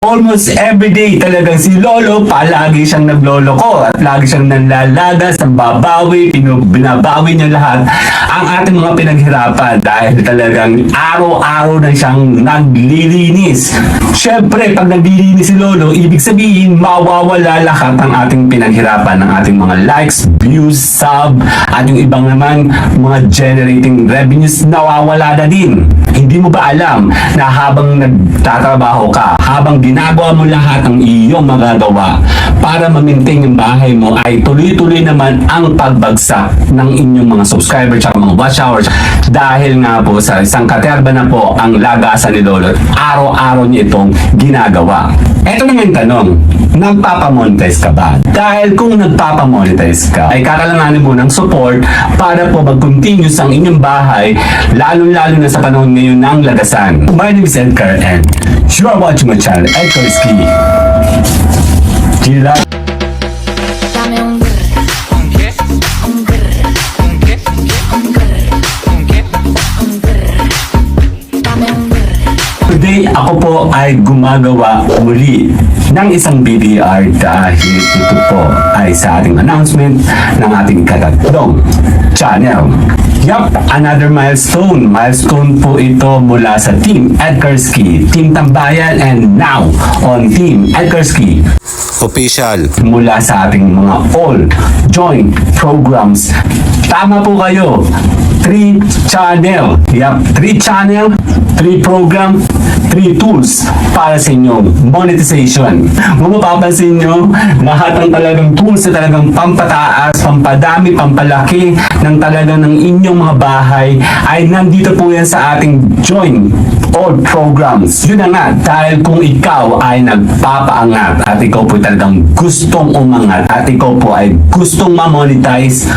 Almost everyday talagang si Lolo, palagi siyang nagloloko at lagi siyang nanlalagas, babawi, binabawi niya lahat ang ating mga pinaghirapan dahil talagang araw-araw na siyang naglilinis. Siyempre, pag naglilinis si Lolo, ibig sabihin mawawala lahat ang ating pinaghirapan ng ating mga likes, views, sub, at yung ibang naman mga generating revenues nawawala na din. Hindi mo ba alam na habang nagtatrabaho ka, habang ginagawa mo lahat ng iyong magagawa para ma-maintain yung bahay mo, ay tuloy-tuloy naman ang pagbagsak ng inyong mga subscribers at mga watch hours dahil nga po sa isang katerba na po ang lagasan ni Lolo. Araw-araw niya itong ginagawa. Ito na yung tanong, nagpapamonetize ka ba? Dahil kung nagpapamonetize ka, ay kakailanganin mo ng support para po mag-continuous ang inyong bahay, lalo-lalo na sa panahon ngayon ng lagasan. My name is Edgar and you are watching my channel, Edgar Ski. Gila. Dame un grr, un grr, un grr, un grr, un grr, un grr, un grr. Dame un grr. Today, ako po ay gumagawa muli ng isang BDR dahil ito po ay sa ating announcement ng ating katatlong channel. Yup, another milestone. Milestone po ito mula sa Team Edgar Ski, Team Tambayan, and now on Team Edgar Ski Official. mula sa ating mga all joint programs. Tama po kayo. 3 channel. Yup, 3 channel, 3 program, 3 tools para sa inyong monetization. Kung mapapansin nyo, lahat ng talagang tools na talagang pampataas, pampadami, pampalaki ng talagang ng inyong mga bahay ay nandito po yan sa ating joint all programs. Yun na nga, dahil kung ikaw ay nagpapaangat at ikaw po talagang gustong umangat at ikaw po ay gustong ma-monetize,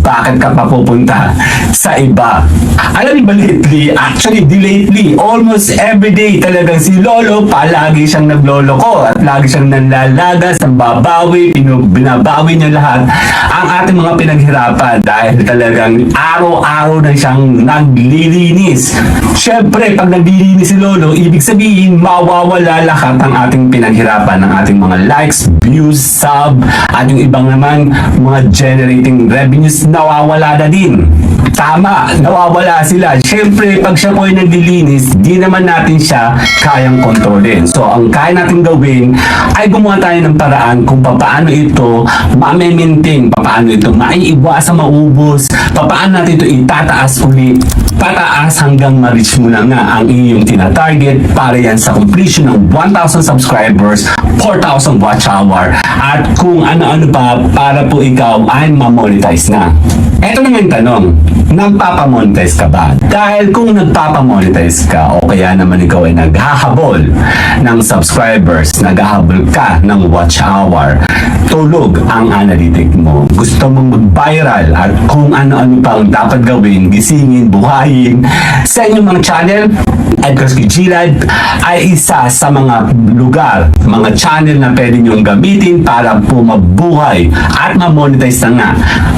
bakit ka pa pupunta sa iba? Alam niyo ba lately, actually di lately, almost everyday talagang si Lolo, palagi siyang nagloloko at lagi siyang nanlalagas, babawi, binabawi niya lahat ang ating mga pinaghirapan dahil talagang araw-araw na siyang naglilinis. Siyempre, pag naglilinis si Lolo, ibig sabihin mawawala lahat ang ating pinaghirapan ng ating mga likes, views, sub, at yung ibang naman mga generating revenues nawawala na din. Tama, nawawala sila. Siyempre, pag siya po ay naglilinis, di naman natin siya kayang kontrolin. So, ang kaya natin gawin ay gumawa tayo ng paraan kung paano ito ma-maintain, paano ito maiiwasan maubos, paano natin ito itataas ulit, pataas hanggang ma-reach mo na nga ang iyong tina-target para yan sa completion ng 1,000 subscribers, 4,000 watch hour, at kung ano-ano pa para po ikaw ay ma-monetize na. Ito na yung tanong, nagpapamonetize ka ba? Dahil kung nagpapamonetize ka o kaya naman ikaw ay naghahabol ng subscribers, naghahabol ka ng watch hour, tulog ang analytic mo, gusto mong mag-viral at kung ano-ano pang dapat gawin, gisingin, buhayin sa inyong mga channel, Edgar Ski Gilad ay isa sa mga lugar, mga channel na pwede nyong gamitin para po mabuhay at ma-monetize na nga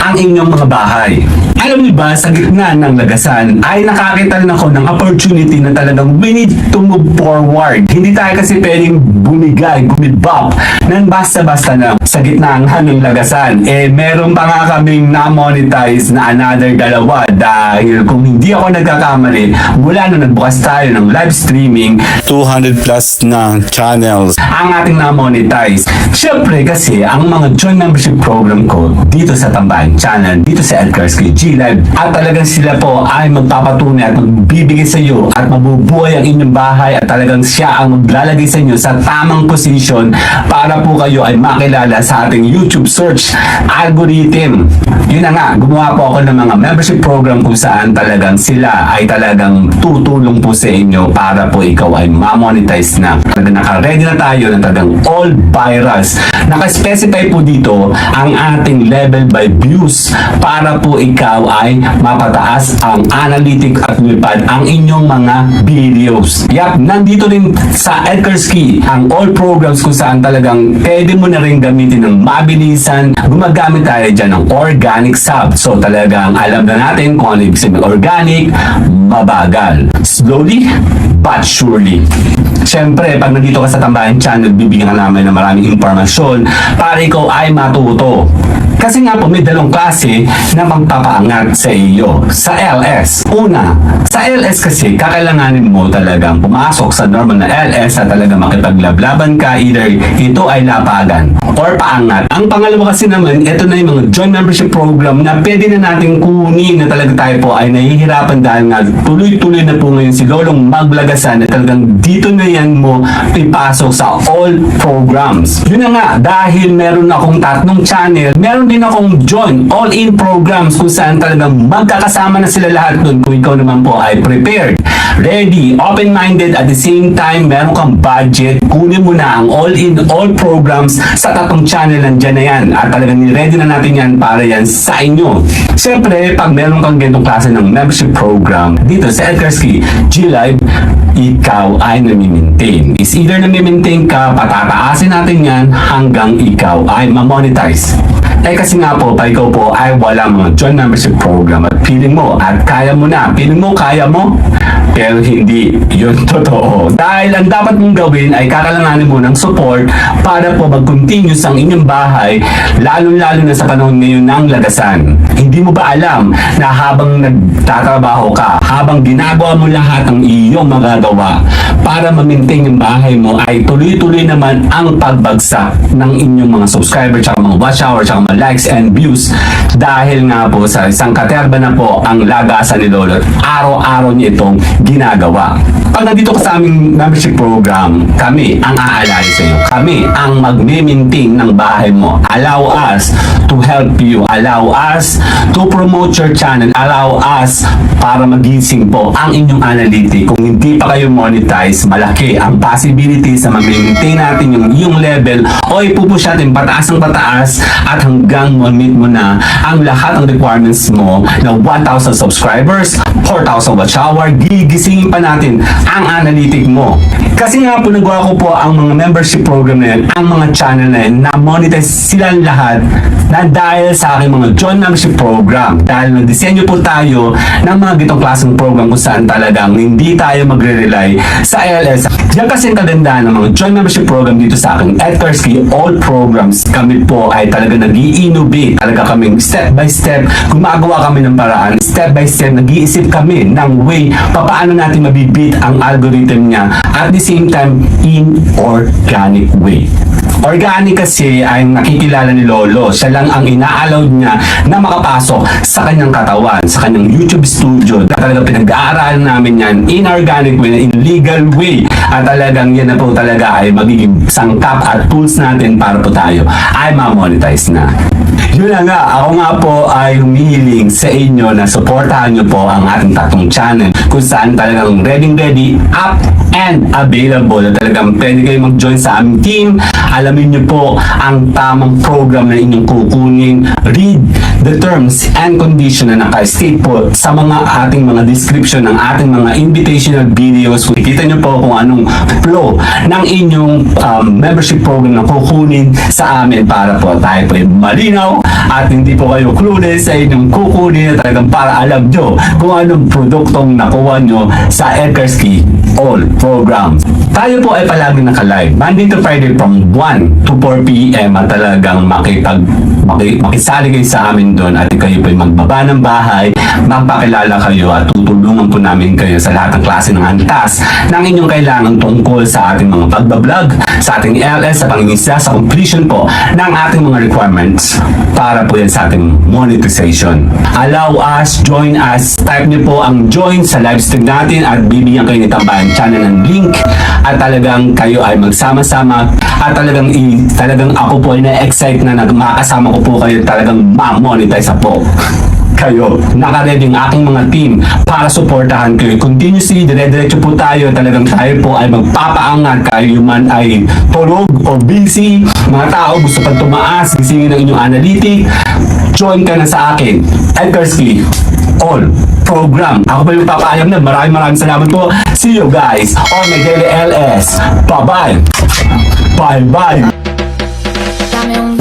ang inyong mga bahay. Alam niyo ba, sa gitna ng lagasan ay nakakita rin ako ng opportunity na talagang we need to move forward. Hindi tayo kasi pwedeng bumigay, gumibap nang basta-basta na sa gitna ng lagasan. Meron pa nga kaming na-monetize na another dalawa dahil kung hindi ako nagkakamali, mula nung nagbukas tayo ng live streaming, 200 plus na channels. ang ating na-monetize. Siyempre kasi ang mga joint membership program ko dito sa Tambayan Channel, dito sa Edgar Ski Gilad, at talagang sila po ay magpapatunay at magbibigay sa iyo at mabubuhay ang inyong bahay at talagang siya ang maglalagay sa inyo sa tamang position para po kayo ay makilala sa ating YouTube search algorithm. Yun na nga, gumawa po ako ng mga membership program kung saan talagang sila ay talagang tutulong po sa inyo para po ikaw ay ma-monetize na. Talagang naka-ready na tayo ng talagang all virals. Naka-specify po dito ang ating level by views para po ikaw ay mapataas ang analytic at lumipad ang inyong mga videos. Yap, nandito rin sa Edgar Ski ang all programs kung saan talagang pwede mo na rin gamitin ng mabilisan. Gumagamit tayo dyan ng organic sub. So talagang alam na natin kung ano ibig sabihin organic, mabagal. Slowly but surely. Siyempre, pag nandito ka sa Tambayan Channel, bibigyan ka namin ng maraming impormasyon para ikaw ay matuto. Kasi nga po, may dalawang klase na magpapaangat sa iyo sa LS. Una, sa LS kasi, kakailanganin mo talagang pumasok sa normal na LS at talagang makipaglablaban ka, either ito ay lapagan or paangat. Ang pangalawa kasi naman, ito na yung mga joint membership program na pwede na natin kunin na talaga tayo po ay nahihirapan dahil nga tuloy-tuloy na po ngayon si Lolong Maglagasan na talagang dito na yan mo ipasok sa all programs. Yun na nga, dahil meron akong tatlong channel, meron din akong join all-in programs kung saan talagang magkakasama na sila lahat dun kung ikaw naman po ay prepared, ready, open-minded, at the same time meron kang budget, kunin mo na ang all-in all programs sa tatlong channel, nandyan na yan at talagang ready na natin yan para yan sa inyo. Siyempre, pag meron kang ganitong klase ng membership program dito sa Edgarski G-Live, ikaw ay nami-maintain. Is either nami-maintain ka, patataasin natin yan hanggang ikaw ay ma-monetize. Eh kasi nga po, pa ikaw po ay wala mga joint membership program at feeling mo at kaya mo na. Feeling mo, kaya mo, pero hindi yun totoo. Dahil ang dapat mong gawin ay kakalanganin mo ng support para po mag-continuous ang inyong bahay, lalo-lalo na sa panahon ngayon ng lagasan. Hindi mo ba alam na habang nagtatrabaho ka, habang ginagawa mo lahat ng iyong magagawa para ma-maintain yung bahay mo, ay tuloy-tuloy naman ang pagbagsak ng inyong mga subscriber, tsaka mga watch hour, tsaka mga likes and views dahil nga po sa isang katerba na po ang lagasan ni Lolo. Araw-araw niya itong ginagawa. Pag nandito ka sa aming membership program, kami ang aalala sa iyo. Kami ang mag-maintain ng bahay mo. Allow us to help you. Allow us to promote your channel. Allow us para magising po ang inyong analytic. Kung hindi pa kayo monetize, malaki ang possibility sa mag-maintain natin yung iyong level o ipupush natin pataas ng pataas at hanggang ma-meet mo na ang lahat ng requirements mo na 1,000 subscribers, 4,000 watch hour, gigisingin pa natin ang analytic mo. Kasi nga po nagawa ko po ang mga membership program na yan, ang mga channel na yan, na-monetize silang lahat na dahil sa aking mga joint membership program. Dahil nagdisenyo po tayo ng mga gitong klaseng program kung saan talagang hindi tayo magre-rely sa LS. Yan kasi ang kagandahan ng mga joint membership program dito sa aking Edgarski all programs. Kami po ay talaga nag-i-innovate. Talaga kaming step by step, gumagawa kami ng paraan. Step by step, nag-iisip kami ng way paano natin mabibit ang algorithm niya at the same time in organic way. Organic kasi ay nakikilala ni Lolo. Siya lang ang ina-allow niya na makapasok sa kanyang katawan, sa kanyang YouTube studio. Talaga pinag-aaralan namin yan in organic way, in legal way. At talagang yan na po talaga ay magiging sangkap at tools natin para po tayo ay ma-monetize na. Yun na nga, ako nga po ay humihiling sa inyo na supportahan nyo po ang ating tatlong channel kung saan talagang ready, up and available na talagang pwede kayo mag-join sa aming team. Alamin nyo po ang tamang program na inyong kukunin. Read the terms and condition na naka-state po sa mga ating mga description ng ating mga invitational videos. Kikita nyo po kung anong flow ng inyong membership program na kukunin sa amin para po tayo po ay malinaw at hindi po kayo clueless sa inyong kukunin at talagang para alam nyo kung anong produktong nakuha nyo sa Edgarski all programs. Tayo po ay palagi naka-live Monday to Friday from 1 to 4 p.m. at talagang makisali kayo sa amin doon at kayo po ay magbaba ng bahay, magpakilala kayo at tutulungan po namin kayo sa lahat ng klase ng antas ng inyong kailangan tungkol sa ating mga pagbablog, sa ating LS, sa pangingisa, sa completion po ng ating mga requirements para po yan sa ating monetization. Allow us, join us, type niyo po ang join sa live stream natin at bibigyan kayo ni Tambayan Channel ng link at talagang kayo ay magsama-sama at talagang ako po ay na-excite na makakasama ko po kayo talagang ma-monetize po kayo. Nakaready ang aking mga team para suportahan kayo. Continuously, dire-diretso po tayo. Talagang tayo po ay magpapaangat. Kayo man ay tulog o busy. Mga tao gusto pang tumaas, gisingin ang inyong analytic. Join ka na sa akin. Edgarski all program. Ako pa yung papaalam na. Maraming salamat po. See you guys on my daily LS. Bye-bye. Bye-bye. Dame un